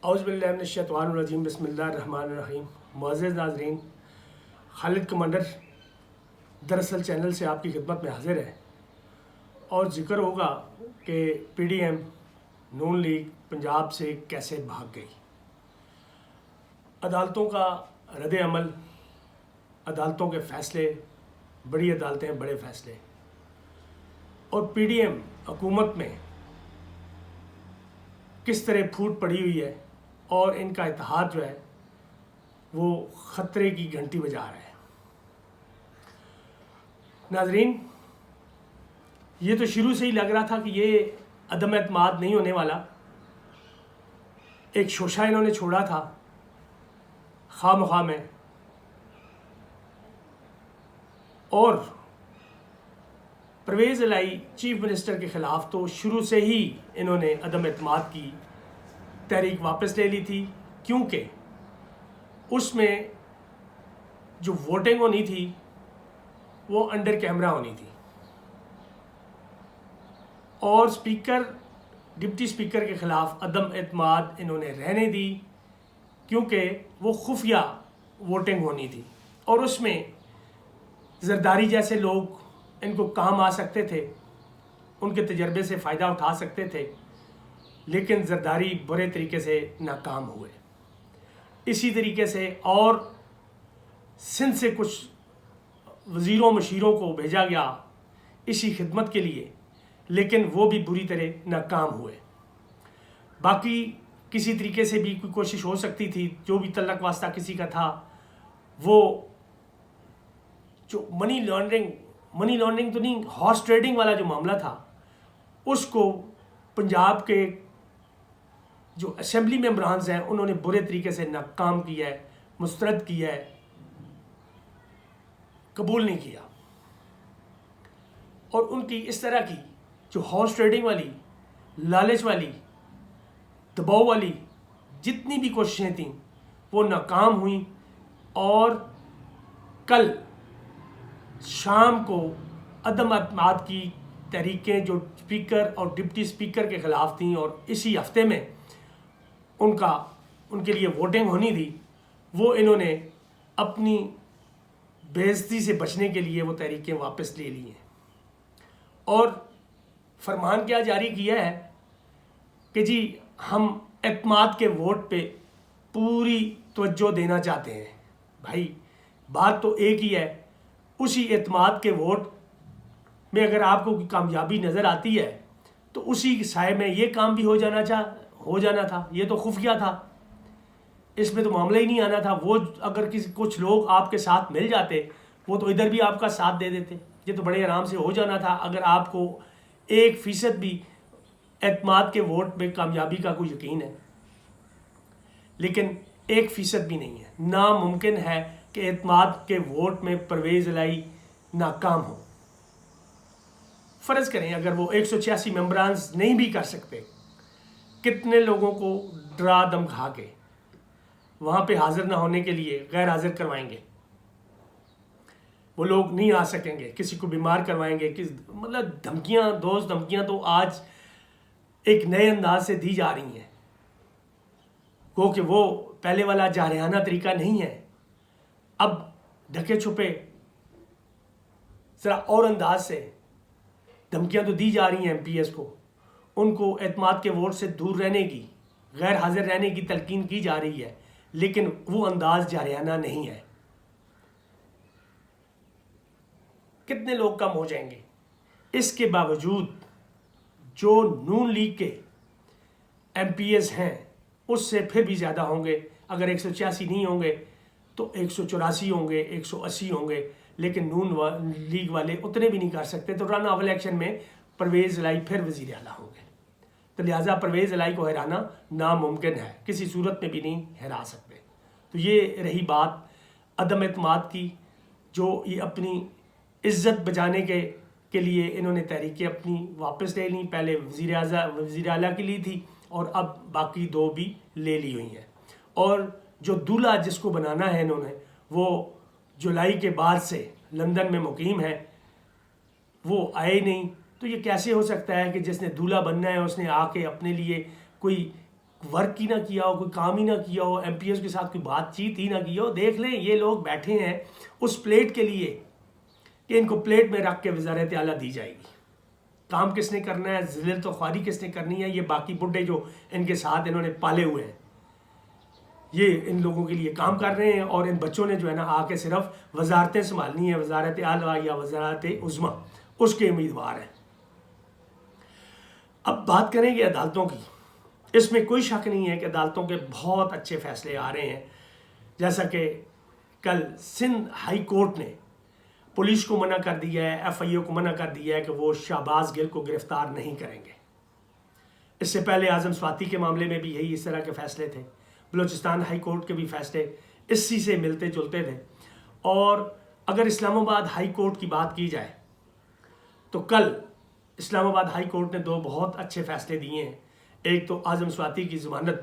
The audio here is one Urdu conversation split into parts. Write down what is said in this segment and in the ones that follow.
اعوذ باللہ من الشیطان الرجیم بسم اللہ الرحمن الرحیم۔ معزز ناظرین، خالد کمانڈر دراصل چینل سے آپ کی خدمت میں حاضر ہے اور ذکر ہوگا کہ پی ڈی ایم نون لیگ پنجاب سے کیسے بھاگ گئی۔ عدالتوں کا رد عمل، عدالتوں کے فیصلے، بڑی عدالتیں بڑے فیصلے، اور پی ڈی ایم حکومت میں کس طرح پھوٹ پڑی ہوئی ہے اور ان کا اتحاد جو ہے وہ خطرے کی گھنٹی بجا رہا ہے۔ ناظرین، یہ تو شروع سے ہی لگ رہا تھا کہ یہ عدم اعتماد نہیں ہونے والا، ایک شوشہ انہوں نے چھوڑا تھا خواہ مخواہ میں، اور پرویز الہی چیف منسٹر کے خلاف تو شروع سے ہی انہوں نے عدم اعتماد کی تحریک واپس لے لی تھی، کیونکہ اس میں جو ووٹنگ ہونی تھی وہ انڈر کیمرہ ہونی تھی، اور ڈپٹی اسپیکر کے خلاف عدم اعتماد انہوں نے رہنے دی کیونکہ وہ خفیہ ووٹنگ ہونی تھی، اور اس میں زرداری جیسے لوگ ان کو کام آ سکتے تھے، ان کے تجربے سے فائدہ اٹھا سکتے تھے، لیکن زرداری برے طریقے سے ناکام ہوئے۔ اسی طریقے سے اور سندھ سے کچھ وزیروں مشیروں کو بھیجا گیا اسی خدمت کے لیے، لیکن وہ بھی بری طرح ناکام ہوئے۔ باقی کسی طریقے سے بھی کوئی کوشش ہو سکتی تھی، جو بھی تعلق واسطہ کسی کا تھا، وہ جو منی لانڈرنگ تو نہیں، ہارس ٹریڈنگ والا جو معاملہ تھا، اس کو پنجاب کے جو اسمبلی ممبرانز ہیں انہوں نے برے طریقے سے ناکام کیا ہے، مسترد کیا ہے، قبول نہیں کیا، اور ان کی اس طرح کی جو ہارس ٹریڈنگ والی، لالچ والی، دباؤ والی جتنی بھی کوششیں تھیں وہ ناکام ہوئیں، اور کل شام کو عدم اعتماد کی تحریکیں جو اسپیکر اور ڈپٹی اسپیکر کے خلاف تھیں، اور اسی ہفتے میں ان کے لیے ووٹنگ ہونی تھی، وہ انہوں نے اپنی بے عزتی سے بچنے کے لیے وہ تحریکیں واپس لے لی ہیں، اور فرمان کیا جاری کیا ہے کہ جی ہم اعتماد کے ووٹ پہ پوری توجہ دینا چاہتے ہیں۔ بھائی بات تو ایک ہی ہے، اسی اعتماد کے ووٹ میں اگر آپ کو کامیابی نظر آتی ہے تو اسی سائے میں یہ کام بھی ہو جانا تھا۔ یہ تو خفیہ تھا، اس میں تو معاملہ ہی نہیں آنا تھا۔ وہ اگر کچھ لوگ آپ کے ساتھ مل جاتے وہ تو ادھر بھی آپ کا ساتھ دے دیتے، یہ تو بڑے آرام سے ہو جانا تھا۔ اگر آپ کو 1% بھی اعتماد کے ووٹ میں کامیابی کا کوئی یقین ہے، لیکن 1% بھی نہیں ہے، ناممکن ہے کہ اعتماد کے ووٹ میں پرویز الہی ناکام ہو۔ فرض کریں اگر وہ 186 ممبرانز نہیں بھی کر سکتے، کتنے لوگوں کو ڈرا دھمکا کے وہاں پہ حاضر نہ ہونے کے لیے غیر حاضر کروائیں گے، وہ لوگ نہیں آ سکیں گے، کسی کو بیمار کروائیں گے، مطلب دھمکیاں تو آج ایک نئے انداز سے دی جا رہی ہیں، گو کہ وہ پہلے والا جارحانہ طریقہ نہیں ہے۔ اب ڈھکے چھپے ذرا اور انداز سے دھمکیاں تو دی جا رہی ہیں ایم پی ایس کو، ان کو اعتماد کے ووٹ سے دور رہنے کی، غیر حاضر رہنے کی تلقین کی جا رہی ہے، لیکن وہ انداز جارحانہ نہیں ہے۔ کتنے لوگ کم ہو جائیں گے؟ اس کے باوجود جو نون لیگ کے ایم پی ایس ہیں اس سے پھر بھی زیادہ ہوں گے۔ اگر 186 نہیں ہوں گے تو 184 ہوں گے، 180 ہوں گے، لیکن نون لیگ والے اتنے بھی نہیں کر سکتے، تو رن آف الیکشن میں پرویز الہی پھر وزیر اعلیٰ ہوں گے، تو لہٰذا پرویز الہی کو ہرانا ناممکن ہے، کسی صورت میں بھی نہیں ہرا سکتے۔ تو یہ رہی بات عدم اعتماد کی، جو یہ اپنی عزت بچانے کے لیے انہوں نے تحریکیں اپنی واپس لے لیں، پہلے وزیر اعلیٰ کی لی تھی اور اب باقی 2 بھی لے لی ہوئی ہیں، اور جو دولہا جس کو بنانا ہے انہوں نے، وہ جولائی کے بعد سے لندن میں مقیم ہے، وہ آئے نہیں، تو یہ کیسے ہو سکتا ہے کہ جس نے دولہا بننا ہے اس نے آ کے اپنے لیے کوئی ورک ہی نہ کیا ہو, کوئی کام ہی نہ کیا ہو, ایم پی ایس کے ساتھ کوئی بات چیت ہی نہ کی ہو. دیکھ لیں یہ لوگ بیٹھے ہیں اس پلیٹ کے لیے کہ ان کو پلیٹ میں رکھ کے وزارت اعلیٰ دی جائے گی. کام کس نے کرنا ہے, ذلت و خواری کس نے کرنی ہے, یہ باقی بڈھے جو ان کے ساتھ انہوں نے پالے ہوئے ہیں یہ ان لوگوں کے لیے کام کر رہے ہیں, اور ان بچوں نے جو ہے نا آ کے صرف وزارتیں سنبھالنی ہیں, وزارت اعلیٰ یا وزارت عظمیٰ اس کے امیدوار ہیں. اب بات کریں گے عدالتوں کی. اس میں کوئی شک نہیں ہے کہ عدالتوں کے بہت اچھے فیصلے آ رہے ہیں. جیسا کہ کل سندھ ہائی کورٹ نے پولیس کو منع کر دیا ہے, ایف آئی اے کو منع کر دیا ہے کہ وہ شہباز گل کو گرفتار نہیں کریں گے. اس سے پہلے اعظم سواتی کے معاملے میں بھی یہی اس طرح کے فیصلے تھے. بلوچستان ہائی کورٹ کے بھی فیصلے اسی سے ملتے جلتے تھے. اور اگر اسلام آباد ہائی کورٹ کی بات کی جائے تو کل اسلام آباد ہائی کورٹ نے 2 بہت اچھے فیصلے دیے ہیں. ایک تو اعظم سواتی کی ضمانت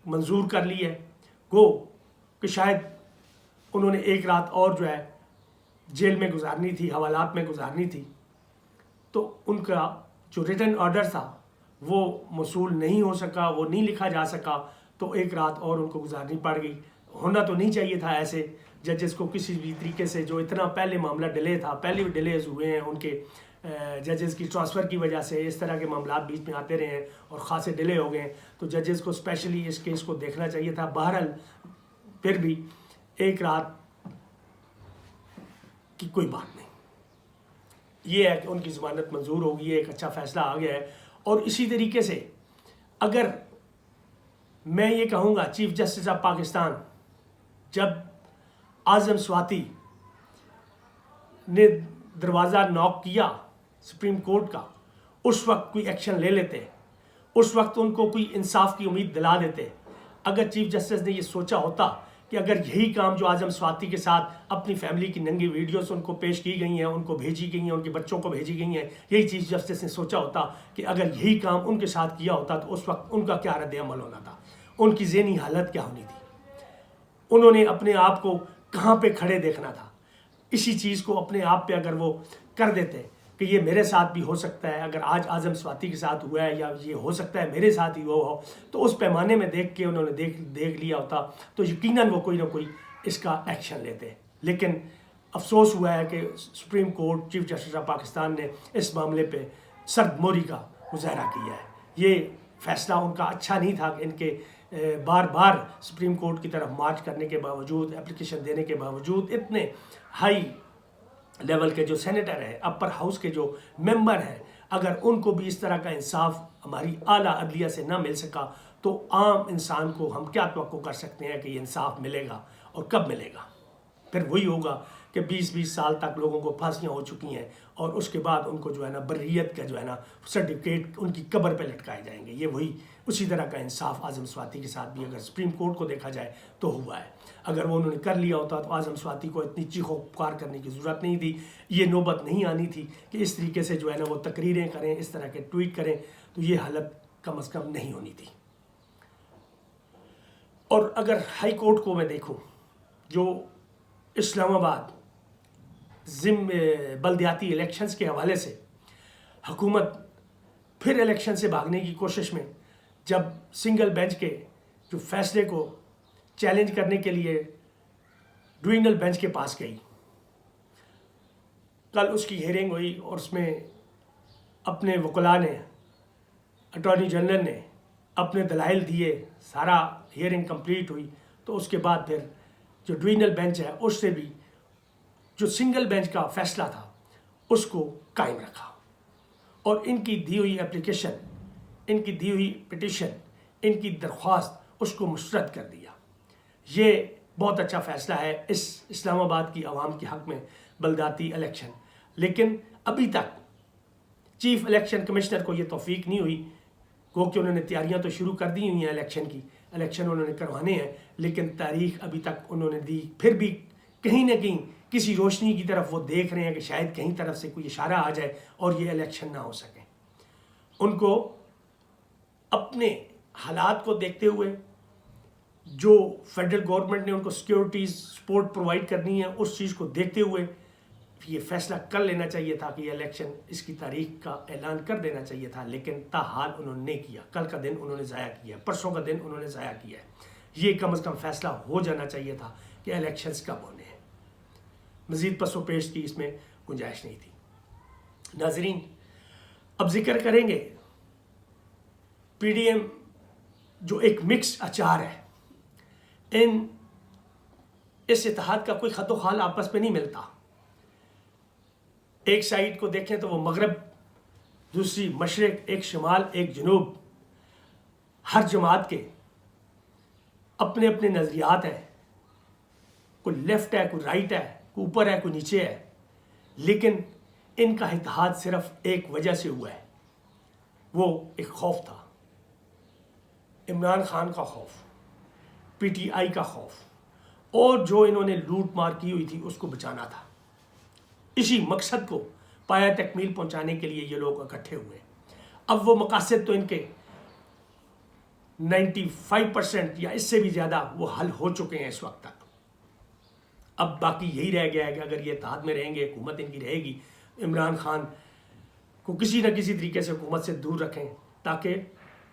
منظور کر لی ہے, گو کہ شاید انہوں نے 1 رات اور جو ہے جیل میں گزارنی تھی, حوالات میں گزارنی تھی, تو ان کا جو ریٹن آرڈر تھا وہ موصول نہیں ہو سکا, وہ نہیں لکھا جا سکا, تو 1 رات اور ان کو گزارنی پڑ گئی. ہونا تو نہیں چاہیے تھا ایسے ججز کو کسی بھی طریقے سے, جو اتنا پہلے معاملہ ڈیلے تھا, پہلے بھی ڈیلیز ہوئے ہیں ان کے ججز کی ٹرانسفر کی وجہ سے, اس طرح کے معاملات بیچ میں آتے رہے ہیں اور خاصے ڈیلے ہو گئے ہیں, تو ججز کو اسپیشلی اس کیس کو دیکھنا چاہیے تھا. بہرحال پھر بھی 1 رات کی کوئی بات نہیں, یہ ہے کہ ان کی ضمانت منظور ہوگی, ایک اچھا فیصلہ آ گیا ہے. اور اسی طریقے سے اگر میں یہ کہوں گا چیف جسٹس آف پاکستان جب اعظم سواتی نے دروازہ نوک کیا سپریم کورٹ کا, اس وقت کوئی ایکشن لے لیتے, اس وقت ان کو کوئی انصاف کی امید دلا دیتے. اگر چیف جسٹس نے یہ سوچا ہوتا کہ اگر یہی کام جو اعظم سواتی کے ساتھ اپنی فیملی کی ننگی ویڈیوز ان کو پیش کی گئی ہیں, ان کو بھیجی گئی ہیں, ان کے بچوں کو بھیجی گئی ہیں, یہی چیف جسٹس نے سوچا ہوتا کہ اگر یہی کام ان کے ساتھ کیا ہوتا تو اس وقت ان کا کیا رد عمل ہونا تھا, ان کی ذہنی حالت کیا ہونی تھی, انہوں نے اپنے آپ کو کہاں پہ کھڑے دیکھنا تھا. اسی چیز کو اپنے آپ پہ اگر وہ کر دیتے کہ یہ میرے ساتھ بھی ہو سکتا ہے, اگر آج اعظم سواتی کے ساتھ ہوا ہے یا یہ ہو سکتا ہے میرے ساتھ ہی ہوا ہو, تو اس پیمانے میں دیکھ کے انہوں نے دیکھ لیا ہوتا تو یقیناً وہ کوئی نہ کوئی اس کا ایکشن لیتے. لیکن افسوس ہوا ہے کہ supreme court chief justice of Pakistan نے اس معاملے پہ سرد موری کا مظاہرہ کیا ہے. یہ فیصلہ ان کا اچھا نہیں تھا کہ ان کے بار بار سپریم کورٹ کی طرف مارچ کرنے کے باوجود, اپلیکیشن دینے کے باوجود, اتنے ہائی لیول کے جو سینیٹر ہیں, اپر ہاؤس کے جو ممبر ہیں, اگر ان کو بھی اس طرح کا انصاف ہماری اعلیٰ عدلیہ سے نہ مل سکا تو عام انسان کو ہم کیا توقع کر سکتے ہیں کہ یہ انصاف ملے گا اور کب ملے گا. پھر وہی ہوگا کہ 20 سال تک لوگوں کو پھانسیاں ہو چکی ہیں اور اس کے بعد ان کو جو ہے نا بریت کا جو ہے نا سرٹیفکیٹ ان کی قبر پہ لٹکائے جائیں گے. یہ وہی اسی طرح کا انصاف اعظم سواتی کے ساتھ بھی اگر سپریم کورٹ کو دیکھا جائے تو ہوا ہے. اگر وہ انہوں نے کر لیا ہوتا تو اعظم سواتی کو اتنی چیخ و پکار کرنے کی ضرورت نہیں تھی, یہ نوبت نہیں آنی تھی کہ اس طریقے سے جو ہے نا وہ تقریریں کریں, اس طرح کے ٹویٹ کریں, تو یہ حالت کم از کم نہیں ہونی تھی. اور اگر ہائی کورٹ کو میں دیکھوں جو اسلام آباد بلدیاتی الیکشنز کے حوالے سے حکومت پھر الیکشن سے بھاگنے کی کوشش میں جب سنگل بینچ کے جو فیصلے کو چیلنج کرنے کے لیے ڈویژنل بینچ کے پاس گئی, کل اس کی ہیئرنگ ہوئی اور اس میں اپنے وکلاء نے, اٹارنی جنرل نے اپنے دلائل دیے, سارا ہیئرنگ کمپلیٹ ہوئی, تو اس کے بعد پھر جو ڈویژنل بینچ ہے اس سے بھی جو سنگل بینچ کا فیصلہ تھا اس کو قائم رکھا اور ان کی دی ہوئی اپلیکیشن, ان کی دی ہوئی پٹیشن, ان کی درخواست اس کو مسترد کر دیا. یہ بہت اچھا فیصلہ ہے اس اسلام آباد کی عوام کے حق میں بلدیاتی الیکشن. لیکن ابھی تک چیف الیکشن کمشنر کو یہ توفیق نہیں ہوئی, گو کہ انہوں نے تیاریاں تو شروع کر دی ہوئی ہیں الیکشن کی, الیکشن انہوں نے کروانے ہیں, لیکن تاریخ ابھی تک انہوں نے دی. پھر بھی کہیں نہ کہیں کسی روشنی کی طرف وہ دیکھ رہے ہیں کہ شاید کہیں طرف سے کوئی اشارہ آ جائے اور یہ الیکشن نہ ہو سکے. ان کو اپنے حالات کو دیکھتے ہوئے جو فیڈرل گورنمنٹ نے ان کو سیکیورٹیز سپورٹ پرووائڈ کرنی ہے اس چیز کو دیکھتے ہوئے یہ فیصلہ کر لینا چاہیے تھا کہ یہ الیکشن اس کی تاریخ کا اعلان کر دینا چاہیے تھا، لیکن تاحال انہوں نے نہیں کیا۔ کل کا دن انہوں نے ضائع کیا، پرسوں کا دن انہوں نے ضائع کیا ہے۔ یہ کم از کم فیصلہ ہو جانا چاہیے تھا کہ الیکشنز کب ہونے ہیں۔ مزید پس و پیش کی اس میں گنجائش نہیں تھی۔ ناظرین، اب ذکر کریں گے پی ڈی ایم جو ایک مکس اچار ہے، اس اتحاد کا کوئی خط و خال آپس میں نہیں ملتا۔ ایک سائیڈ کو دیکھیں تو وہ مغرب، دوسری مشرق، ایک شمال، ایک جنوب۔ ہر جماعت کے اپنے اپنے نظریات ہیں، کوئی لیفٹ ہے، کوئی رائٹ ہے، کوئی اوپر ہے، کوئی نیچے ہے، لیکن ان کا اتحاد صرف ایک وجہ سے ہوا ہے، وہ ایک خوف تھا، عمران خان کا خوف، پی ٹی آئی کا خوف، اور جو انہوں نے لوٹ مار کی ہوئی تھی اس کو بچانا تھا۔ اسی مقصد کو پایا تکمیل پہنچانے کے لیے یہ لوگ اکٹھے ہوئے۔ اب وہ مقاصد تو ان کے 95% یا اس سے بھی زیادہ وہ حل ہو چکے ہیں اس وقت تک۔ اب باقی یہی رہ گیا ہے کہ اگر یہ اتحاد میں رہیں گے، حکومت ان کی رہے گی، عمران خان کو کسی نہ کسی طریقے سے حکومت سے دور رکھیں تاکہ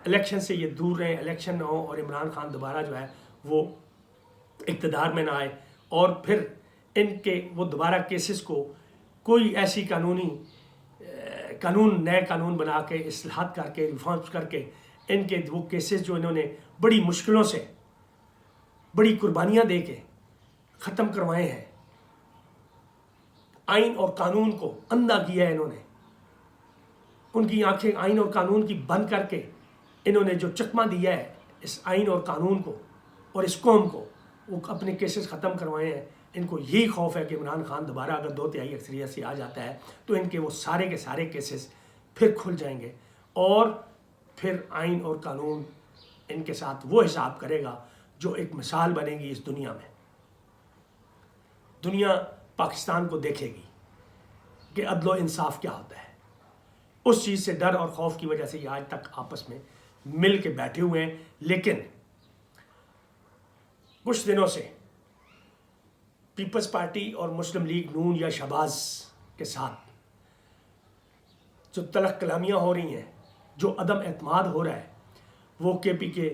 الیکشن سے یہ دور رہیں، الیکشن نہ ہو اور عمران خان دوبارہ جو ہے وہ اقتدار میں نہ آئے، اور پھر ان کے وہ دوبارہ کیسز کو کوئی ایسی نئے قانون بنا کے، اصلاحات کر کے، ریفارمز کر کے، ان کے وہ کیسز جو انہوں نے بڑی مشکلوں سے، بڑی قربانیاں دے کے ختم کروائے ہیں، آئین اور قانون کو اندھا کیا ہے انہوں نے، ان کی آنکھیں آئین اور قانون کی بند کر کے انہوں نے جو چکمہ دیا ہے اس آئین اور قانون کو اور اس قوم کو، وہ اپنے کیسز ختم کروائے ہیں۔ ان کو یہی خوف ہے کہ عمران خان دوبارہ اگر 2/3 اکثریت سے آ جاتا ہے تو ان کے وہ سارے کے سارے کیسز پھر کھل جائیں گے، اور پھر آئین اور قانون ان کے ساتھ وہ حساب کرے گا جو ایک مثال بنے گی اس دنیا میں۔ دنیا پاکستان کو دیکھے گی کہ عدل و انصاف کیا ہوتا ہے۔ اس چیز سے ڈر اور خوف کی وجہ سے یہ آج تک آپس میں مل کے بیٹھے ہوئے ہیں، لیکن کچھ دنوں سے پیپلز پارٹی اور مسلم لیگ نون یا شہباز کے ساتھ جو تلخ کلامیاں ہو رہی ہیں، جو عدم اعتماد ہو رہا ہے، وہ کے پی کے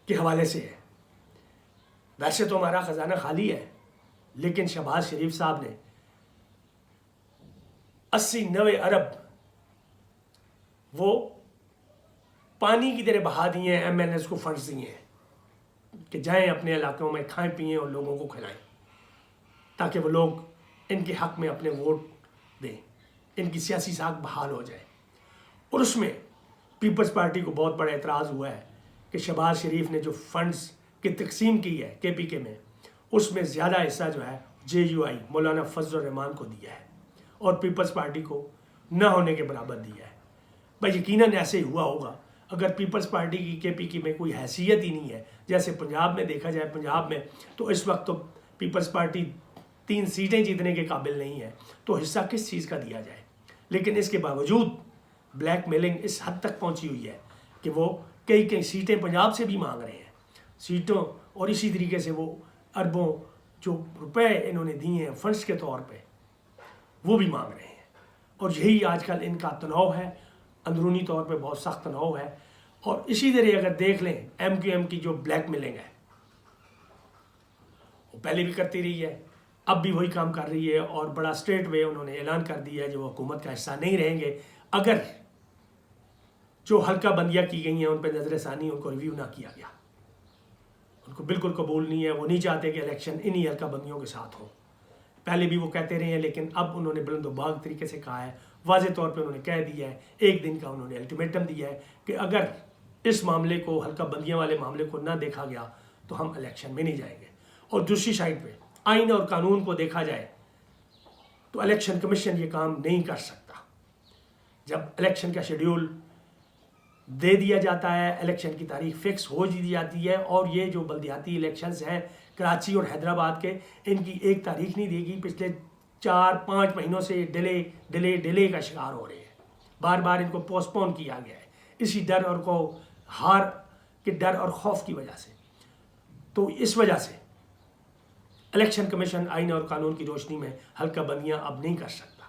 حوالے سے ہے۔ ویسے تو ہمارا خزانہ خالی ہے، لیکن شہباز شریف صاحب نے 80-90 ارب وہ پانی کی طرح بہا دیے ہیں، ایم ایل ایز کو فنڈز دیے ہیں کہ جائیں اپنے علاقوں میں کھائیں پئیں اور لوگوں کو کھلائیں، تاکہ وہ لوگ ان کے حق میں اپنے ووٹ دیں، ان کی سیاسی ساکھ بحال ہو جائے۔ اور اس میں پیپلز پارٹی کو بہت بڑا اعتراض ہوا ہے کہ شہباز شریف نے جو فنڈز کی تقسیم کی ہے کے پی کے میں، اس میں زیادہ حصہ جو ہے جے یو آئی مولانا فضل الرحمان کو دیا ہے اور پیپلز پارٹی کو نہ ہونے کے برابر دیا ہے۔ بھائی یقیناً ایسے ہی ہوا ہوگا اگر پیپلز پارٹی کی کے پی کی میں کوئی حیثیت ہی نہیں ہے۔ جیسے پنجاب میں دیکھا جائے، پنجاب میں تو اس وقت تو پیپلز پارٹی 3 سیٹیں جیتنے کے قابل نہیں ہے، تو حصہ کس چیز کا دیا جائے؟ لیکن اس کے باوجود بلیک میلنگ اس حد تک پہنچی ہوئی ہے کہ وہ کئی سیٹیں پنجاب سے بھی مانگ رہے ہیں سیٹوں، اور اسی طریقے سے وہ اربوں جو روپے انہوں نے دیے ہیں فنڈز کے طور پہ وہ بھی مانگ رہے ہیں۔ اور یہی آج کل ان کا تناؤ ہے، اندرونی طور پہ بہت سخت تناؤ ہے۔ اور اسی طرح اگر دیکھ لیں ایم کیو ایم کی جو بلیک میلنگ ہے، وہ پہلے بھی کرتی رہی ہے، اب بھی وہی کام کر رہی ہے، اور بڑا اسٹریٹ وے انہوں نے اعلان کر دیا ہے جو حکومت کا حصہ نہیں رہیں گے اگر جو حلقہ بندیاں کی گئی ہیں ان پہ نظر ثانی ان کو ریویو نہ کیا گیا۔ ان کو بالکل قبول نہیں ہے، وہ نہیں چاہتے کہ الیکشن انہی حلقہ بندیوں کے ساتھ ہو۔ پہلے بھی وہ کہتے رہے ہیں، لیکن اب انہوں نے بلند و باغ طریقے سے کہا ہے، واضح طور پہ انہوں نے کہہ دیا ہے، 1 دن کا انہوں نے الٹیمیٹم دیا ہے کہ اگر اس معاملے کو، حلقہ بندیاں والے معاملے کو نہ دیکھا گیا تو ہم الیکشن میں نہیں جائیں گے۔ اور دوسری سائڈ پہ آئین اور قانون کو دیکھا جائے تو الیکشن کمیشن یہ کام نہیں کر سکتا۔ جب الیکشن کا شیڈیول دے دیا جاتا ہے، الیکشن کی تاریخ فکس ہو دی جاتی ہے، اور یہ جو بلدیاتی الیکشنز ہیں کراچی اور حیدرآباد کے، ان کی ایک تاریخ نہیں دے گی، پچھلے 4-5 مہینوں سے ڈیلے کا شکار ہو رہے ہیں، بار بار ان کو پوسٹ پون کیا گیا ہے اسی ڈر اور کو ہار کے ڈر اور خوف کی وجہ سے۔ تو اس وجہ سے الیکشن کمیشن آئین اور قانون کی روشنی میں حلقہ بندیاں اب نہیں کر سکتا۔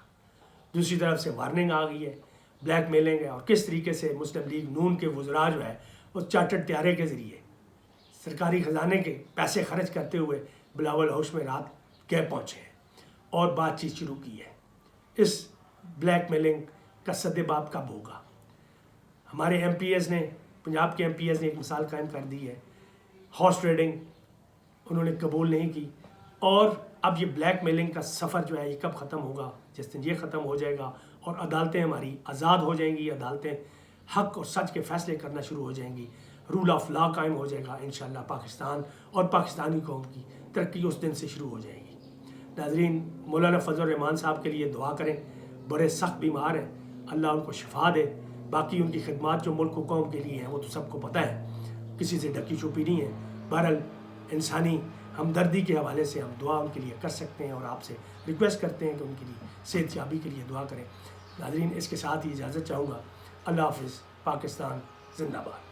دوسری طرف سے وارننگ آ گئی ہے، بلیک میلنگ ہے، اور کس طریقے سے مسلم لیگ نون کے وزراء جو ہے وہ چارٹرڈ طیارے کے ذریعے سرکاری خزانے کے پیسے خرچ کرتے ہوئے بلاول ہاؤس میں رات گئے پہنچے ہیں اور بات چیت شروع کی ہے۔ اس بلیک میلنگ کا سدباب کب ہوگا؟ ہمارے ایم پی ایز نے، پنجاب کے ایم پی ایز نے ایک مثال قائم کر دی ہے، ہارس ٹریڈنگ انہوں نے قبول نہیں کی، اور اب یہ بلیک میلنگ کا سفر جو ہے یہ کب ختم ہوگا؟ جس دن یہ ختم ہو جائے گا اور عدالتیں ہماری آزاد ہو جائیں گی، عدالتیں حق اور سچ کے فیصلے کرنا شروع ہو جائیں گی، رول آف لا قائم ہو جائے گا، انشاءاللہ پاکستان اور پاکستانی قوم کی ترقی اس دن سے شروع ہو جائے گی۔ ناظرین، مولانا فضل الرحمان صاحب کے لیے دعا کریں، بڑے سخت بیمار ہیں، اللہ ان کو شفا دے۔ باقی ان کی خدمات جو ملک و قوم کے لیے ہیں وہ تو سب کو پتہ ہے، کسی سے ڈکی چھپی نہیں ہے۔ بہرحال انسانی ہمدردی کے حوالے سے ہم دعا ان کے لیے کر سکتے ہیں، اور آپ سے ریکویسٹ کرتے ہیں کہ ان کے لیے صحت یابی کے لیے دعا کریں۔ ناظرین، اس کے ساتھ ہی اجازت چاہوں گا۔ اللہ حافظ۔ پاکستان زندہ باد۔